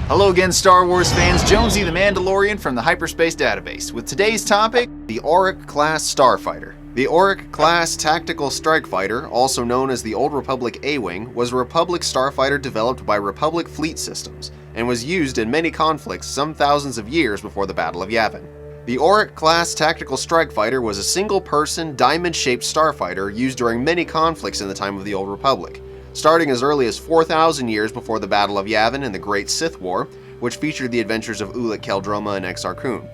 Hello again, Star Wars fans. Jonesy the Mandalorian from the Hyperspace Database, with today's topic, the AUREK-class starfighter. The AUREK-class tactical strike fighter, also known as the Old Republic A-Wing, was a Republic starfighter developed by Republic Fleet Systems, and was used in many conflicts some thousands of years before the Battle of Yavin. The AUREK-class tactical strike fighter was a single-person, diamond-shaped starfighter used during many conflicts in the time of the Old Republic, starting as early as 4,000 years before the Battle of Yavin and the Great Sith War, which featured the adventures of AUREK Qel-Droma and Exar Kun.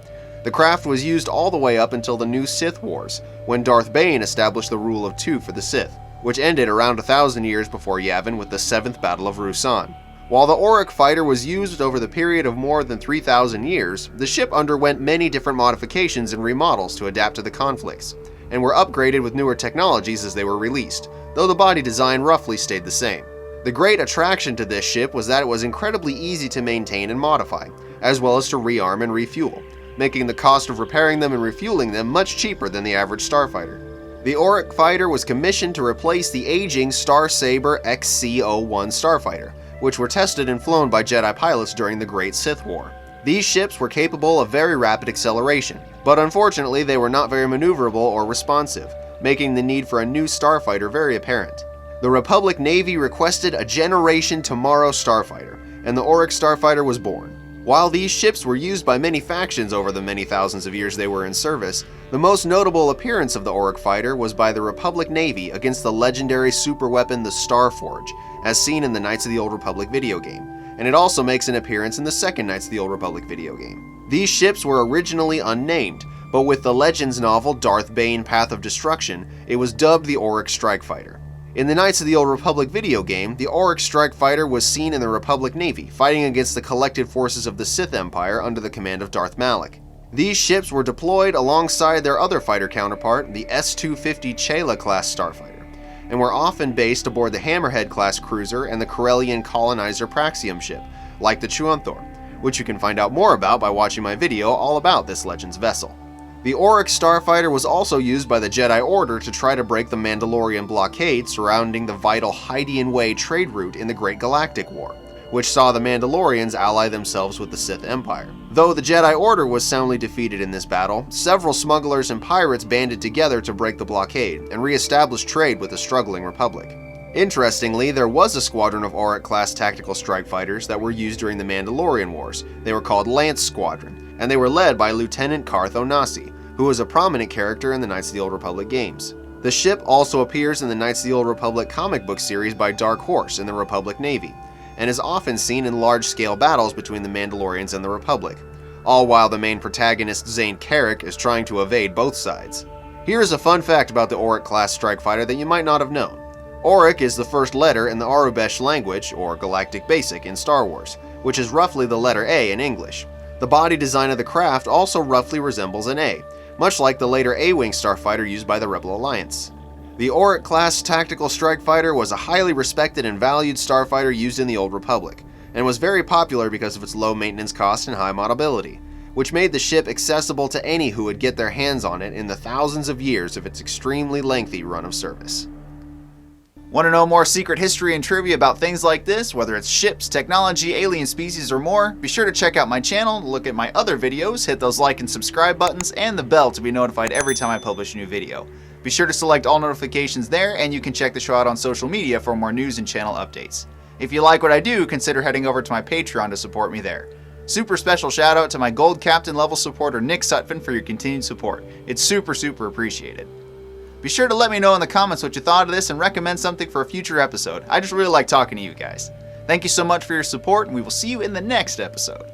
The craft was used all the way up until the New Sith Wars, when Darth Bane established the Rule of Two for the Sith, which ended around 1,000 years before Yavin with the 7th Battle of Ruusan. While the AUREK fighter was used over the period of more than 3,000 years, the ship underwent many different modifications and remodels to adapt to the conflicts, and were upgraded with newer technologies as they were released, though the body design roughly stayed the same. The great attraction to this ship was that it was incredibly easy to maintain and modify, as well as to rearm and refuel, making the cost of repairing them and refueling them much cheaper than the average starfighter. The AUREK fighter was commissioned to replace the aging Star Saber XC-01 starfighter, which were tested and flown by Jedi pilots during the Great Sith War. These ships were capable of very rapid acceleration, but unfortunately they were not very maneuverable or responsive, making the need for a new starfighter very apparent. The Republic Navy requested a Generation Tomorrow starfighter, and the AUREK starfighter was born. While these ships were used by many factions over the many thousands of years they were in service, the most notable appearance of the AUREK fighter was by the Republic Navy against the legendary superweapon the Starforge, as seen in the Knights of the Old Republic video game, and it also makes an appearance in the second Knights of the Old Republic video game. These ships were originally unnamed, but with the Legends novel Darth Bane Path of Destruction, it was dubbed the AUREK Strike Fighter. In the Knights of the Old Republic video game, the AUREK Strike Fighter was seen in the Republic Navy, fighting against the collected forces of the Sith Empire under the command of Darth Malak. These ships were deployed alongside their other fighter counterpart, the S-250 Chela-class starfighter, and were often based aboard the Hammerhead-class cruiser and the Corellian colonizer Praxium ship, like the Chuanthor, which you can find out more about by watching my video all about this Legends vessel. The AUREK starfighter was also used by the Jedi Order to try to break the Mandalorian blockade surrounding the vital Hydian Way trade route in the Great Galactic War, which saw the Mandalorians ally themselves with the Sith Empire. Though the Jedi Order was soundly defeated in this battle, several smugglers and pirates banded together to break the blockade and re-establish trade with the struggling Republic. Interestingly, there was a squadron of AUREK-class tactical strike fighters that were used during the Mandalorian Wars. They were called Lance Squadron, and they were led by Lieutenant Carth Onasi, who was a prominent character in the Knights of the Old Republic games. The ship also appears in the Knights of the Old Republic comic book series by Dark Horse in the Republic Navy, and is often seen in large-scale battles between the Mandalorians and the Republic, all while the main protagonist Zane Carrick is trying to evade both sides. Here is a fun fact about the AUREK-class strike fighter that you might not have known. AUREK is the first letter in the Arubesh language, or Galactic Basic, in Star Wars, which is roughly the letter A in English. The body design of the craft also roughly resembles an A, much like the later A-Wing starfighter used by the Rebel Alliance. The AUREK-class tactical strike fighter was a highly respected and valued starfighter used in the Old Republic, and was very popular because of its low maintenance cost and high modability, which made the ship accessible to any who would get their hands on it in the thousands of years of its extremely lengthy run of service. Want to know more secret history and trivia about things like this, whether it's ships, technology, alien species, or more? Be sure to check out my channel, look at my other videos, hit those like and subscribe buttons, and the bell to be notified every time I publish a new video. Be sure to select all notifications there, and you can check the show out on social media for more news and channel updates. If you like what I do, consider heading over to my Patreon to support me there. Super special shout out to my Gold Captain level supporter Nick Sutphin for your continued support. It's super appreciated. Be sure to let me know in the comments what you thought of this and recommend something for a future episode. I just really like talking to you guys. Thank you so much for your support, and we will see you in the next episode.